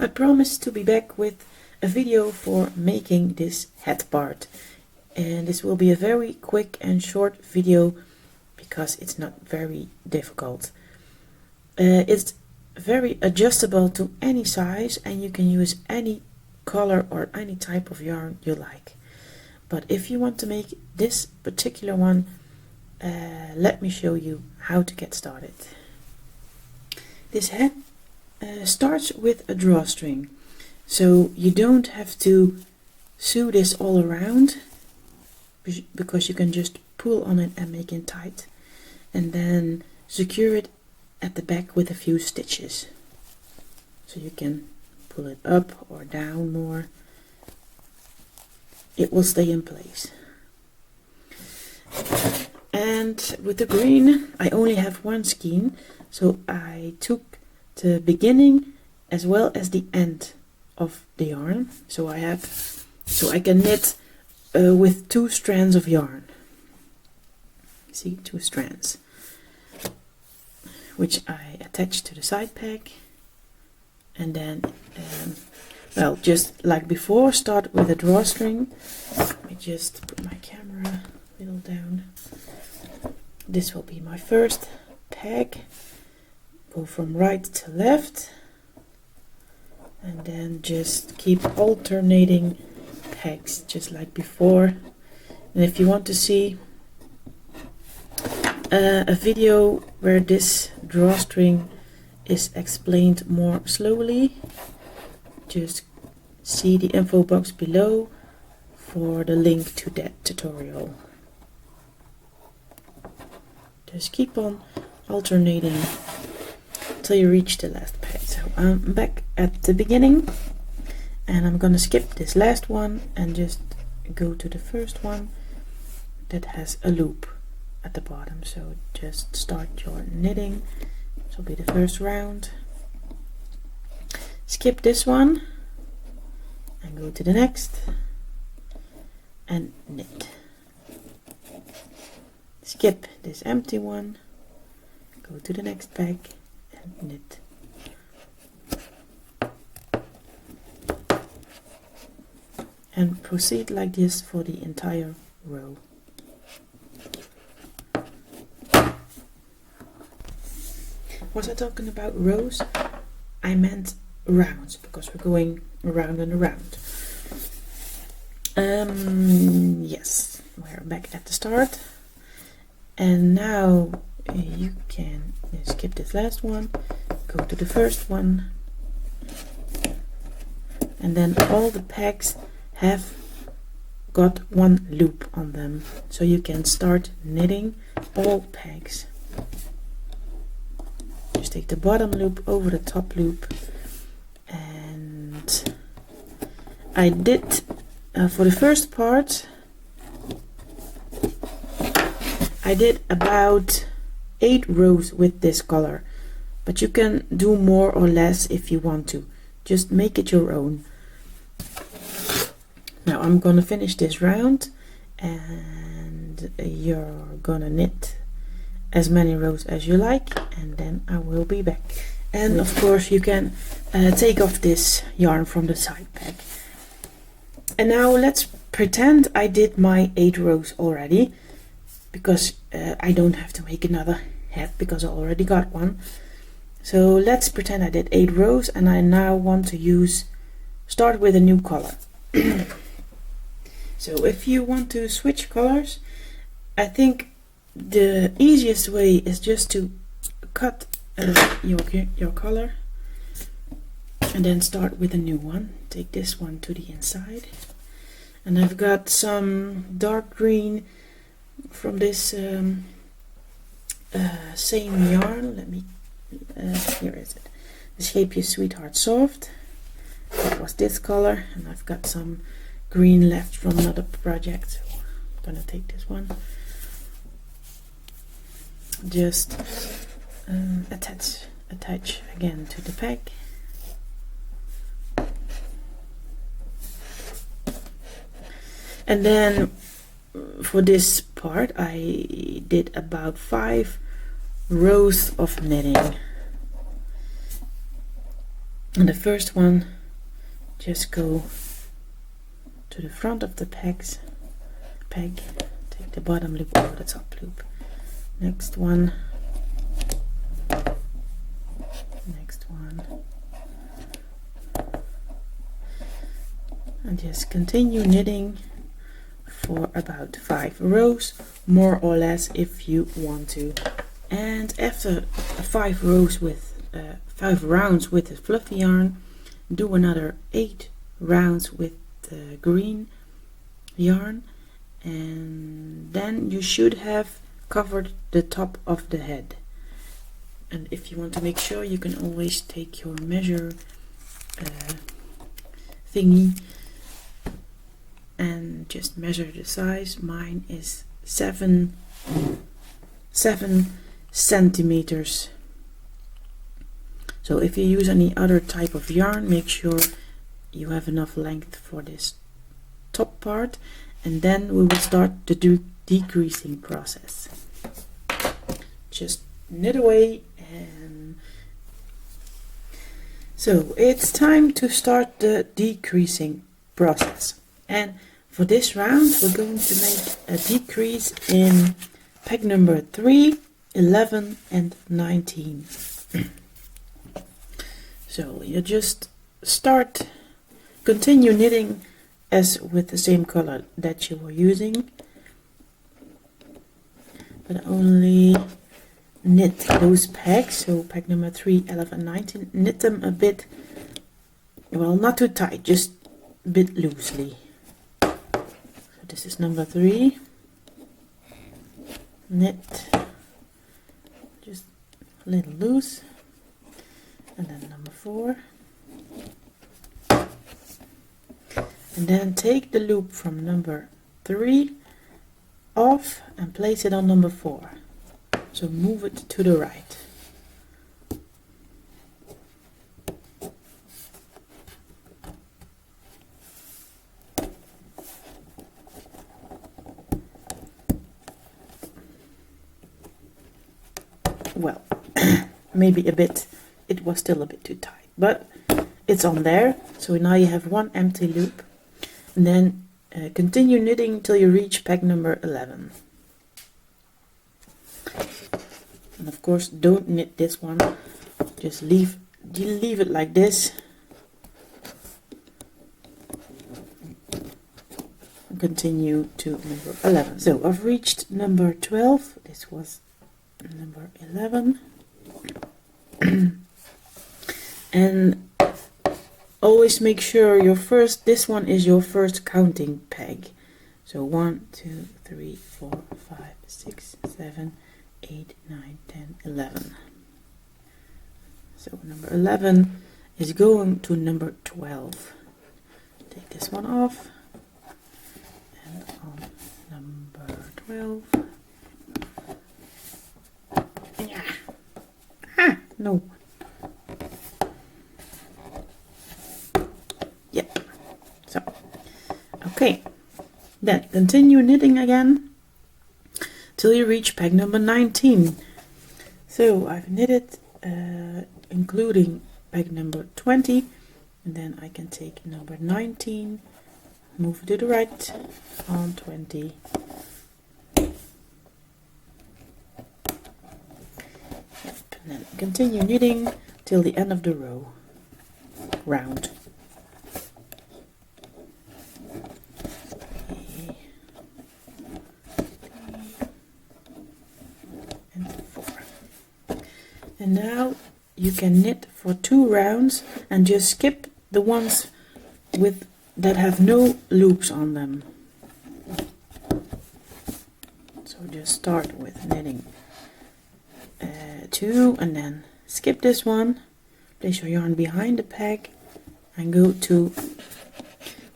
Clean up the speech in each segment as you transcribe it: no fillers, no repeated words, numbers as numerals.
I promised to be back with a video for making this head part, and this will be a very quick and short video because it's not very difficult. It's very adjustable to any size, and you can use any color or any type of yarn you like. But if you want to make this particular one, let me show you how to get started. This head starts with a drawstring, so you don't have to sew this all around, because you can just pull on it and make it tight, and then secure it at the back with a few stitches, so you can pull it up or down more. It will stay in place. And with the green, I only have one skein, so I took the beginning as well as the end of the yarn, so I can knit with 2 strands of yarn. See, 2 strands, which I attach to the side peg, and then well, just like before, start with a drawstring. Let me just put my camera a little down. This will be my first peg. Go from right to left, and then just keep alternating pegs just like before. And if you want to see a video where this drawstring is explained more slowly, just see the info box below for the link to that tutorial. Just keep on alternating till you reach the last peg. So I'm back at the beginning, and I'm gonna skip this last one and just go to the first one that has a loop at the bottom. So just start your knitting. This will be the first round. Skip this one and go to the next and knit. Skip this empty one, go to the next peg and knit. And proceed like this for the entire row. Was I talking about rows? I meant rounds, because we're going around and around. Yes, we're back at the start, and now you can skip this last one, go to the first one, and then all the pegs have got one loop on them, so you can start knitting all pegs. Just take the bottom loop over the top loop, and I did for the first part I did about 8 rows with this color, but you can do more or less if you want to. Just make it your own. Now I'm gonna finish this round, and you're gonna knit as many rows as you like, and then I will be back. And of course you can take off this yarn from the side peg. And now let's pretend I did my 8 rows already, because I don't have to make another head because I already got one. So let's pretend I did 8 rows, and I now want to start with a new color. So if you want to switch colors, I think the easiest way is just to cut your color and then start with a new one. Take this one to the inside, and I've got some dark green from this same yarn. Let me here is it, the Scheepjes Sweetheart Soft. That was this color, and I've got some green left from another project, so I'm gonna take this one. Just attach again to the peg. And then for this part I did about 5 rows of knitting, and the first one just go to the front of the peg, take the bottom loop over the top loop. Next one, next one, and just continue knitting for about 5 rows, more or less if you want to. And after 5 rows with 5 rounds with the fluffy yarn, do another 8 rounds with the green yarn, and then you should have covered the top of the head. And if you want to make sure, you can always take your measure thingy and just measure the size. Mine is 7 centimeters. So if you use any other type of yarn, make sure you have enough length for this top part, and then we will start the decreasing process. Just knit away. And so it's time to start the decreasing process, and for this round we're going to make a decrease in peg number 3, 11 and 19. So you just continue knitting as with the same color that you were using, but only knit those pegs. So peg number 3, 11, 19, knit them a bit, well, not too tight, just a bit loosely. So this is number 3, knit just a little loose, and then number 4, and then take the loop from number 3 off and place it on number 4. So move it to the right. Well, maybe a bit, it was still a bit too tight, but it's on there. So now you have one empty loop, and then continue knitting till you reach peg number 11. And of course, don't knit this one, just leave it like this, and continue to number 11. So I've reached number 12, this was number 11. And always make sure this one is your first counting peg. So 1, 2, 3, 4, 5, 6, 7, 8, 9, 10, 11. So number 11 is going to number 12. Take this one off, and on number 12. Yeah. Ah, no. Yep. So, okay. Then continue knitting again till you reach peg number 19. So I've knitted including peg number 20, and then I can take number 19, move to the right on 20, yep, and then continue knitting till the end of the round. And now you can knit for 2 rounds and just skip the ones that have no loops on them. So just start with knitting 2 and then skip this one, place your yarn behind the peg and go to,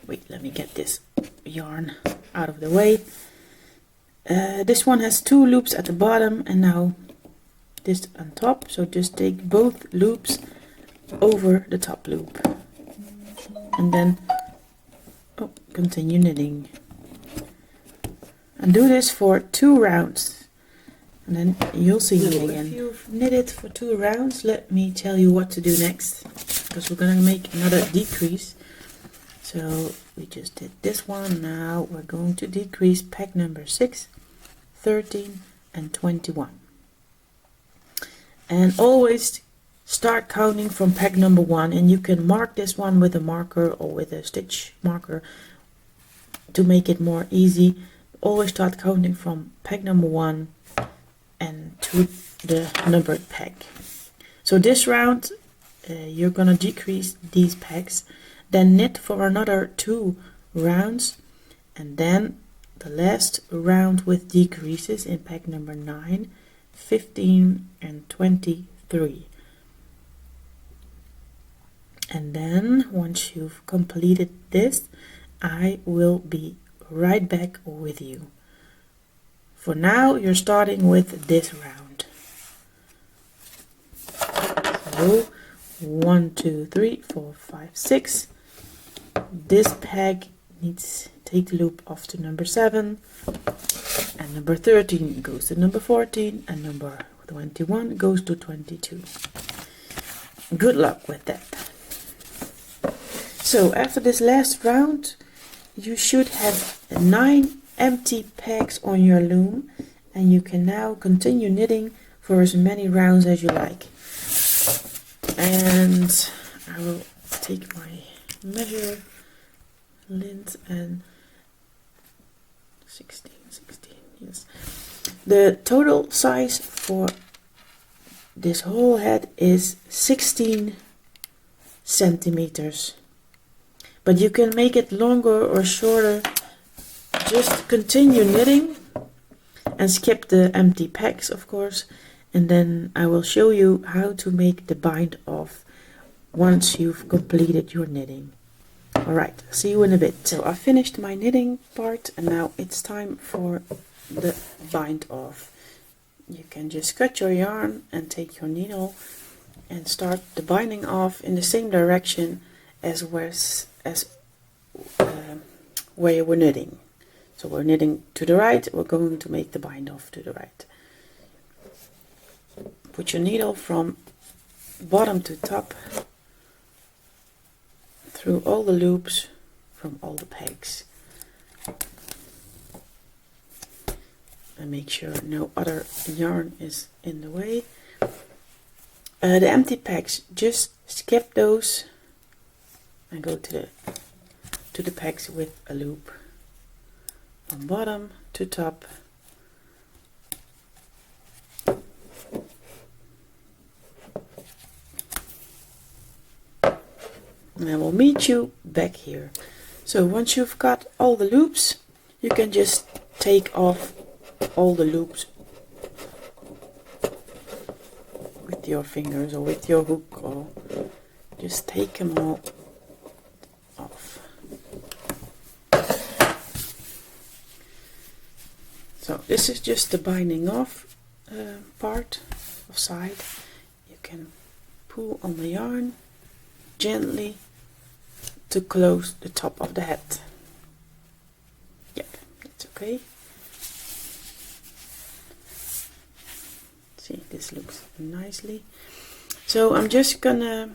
wait, let me get this yarn out of the way. This one has 2 loops at the bottom and now this on top, so just take both loops over the top loop and then continue knitting, and do this for 2 rounds, and then you'll see me again. If you've knitted for 2 rounds, let me tell you what to do next, because we're gonna make another decrease. So we just did this one. Now we're going to decrease peg number 6, 13 and 21. And always start counting from peg number 1, and you can mark this one with a marker or with a stitch marker to make it more easy. Always start counting from peg number 1 and to the numbered peg. So this round you're gonna decrease these pegs, then knit for another 2 rounds, and then the last round with decreases in peg number 9, 15 and 23. And then once you've completed this, I will be right back with you. For now, you're starting with this round. So 1, 2, 3, 4, 5, 6. This peg needs take the loop off to number 7, and number 13 goes to number 14, and number 21 goes to 22. Good luck with that. So after this last round, you should have 9 empty pegs on your loom, and you can now continue knitting for as many rounds as you like. And I will take my measure lint and 16, yes. The total size for this whole head is 16 centimeters. But you can make it longer or shorter. Just continue knitting and skip the empty pegs, of course, and then I will show you how to make the bind off once you've completed your knitting. Alright, see you in a bit. So I finished my knitting part, and now it's time for the bind off. You can just cut your yarn and take your needle and start the binding off in the same direction as where you were knitting. So we're knitting to the right, we're going to make the bind off to the right. Put your needle from bottom to top through all the loops from all the pegs. And make sure no other yarn is in the way. The empty pegs, just skip those and go to the pegs with a loop from bottom to top. And I will meet you back here. So once you've got all the loops, you can just take off all the loops with your fingers or with your hook, or just take them all off. So this is just the binding off part of side. You can pull on the yarn gently to close the top of the head. Yep, that's okay. See, this looks nicely. So I'm just gonna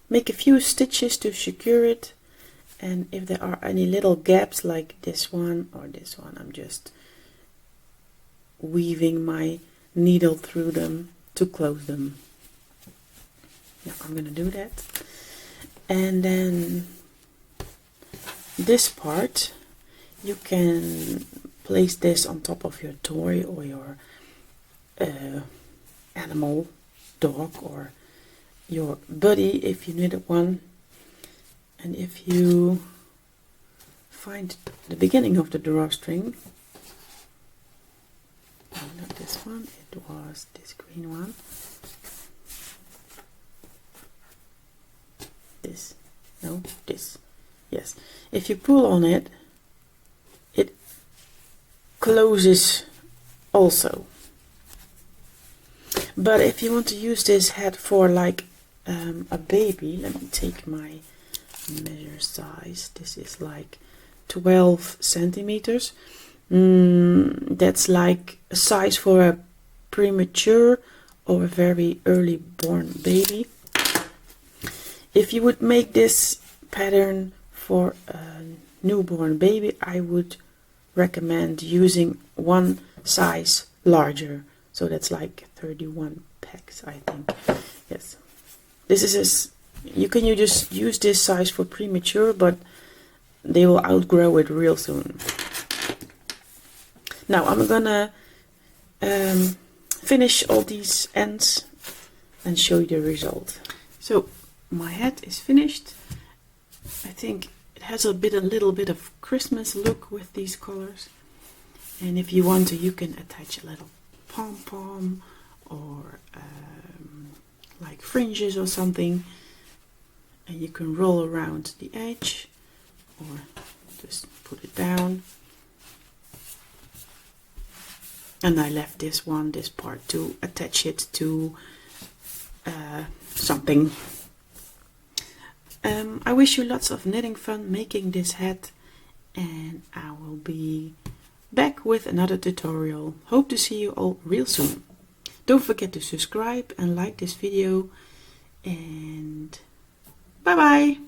make a few stitches to secure it, and if there are any little gaps like this one or this one, I'm just weaving my needle through them to close them. Yeah, I'm gonna do that. And then this part, you can place this on top of your toy or your animal, dog, or your buddy if you knitted one. And if you find the beginning of the drawstring, not this one, it was this green one, this, no, this, yes, if you pull on it, it closes also. But if you want to use this head for like a baby, let me take my measure size. This is like 12 centimeters. That's like a size for a premature or a very early born baby. If you would make this pattern for a newborn baby, I would recommend using one size larger. So that's like 31 packs, I think. Yes. This is you can just use this size for premature, but they will outgrow it real soon. Now I'm gonna finish all these ends and show you the result. So my hat is finished. I think it has a little bit of Christmas look with these colors. And if you want to, you can attach a little pom-pom or like fringes or something. And you can roll around the edge or just put it down. And I left this part to attach it to something. I wish you lots of knitting fun making this hat, and I will be back with another tutorial. Hope to see you all real soon. Don't forget to subscribe and like this video, and bye bye!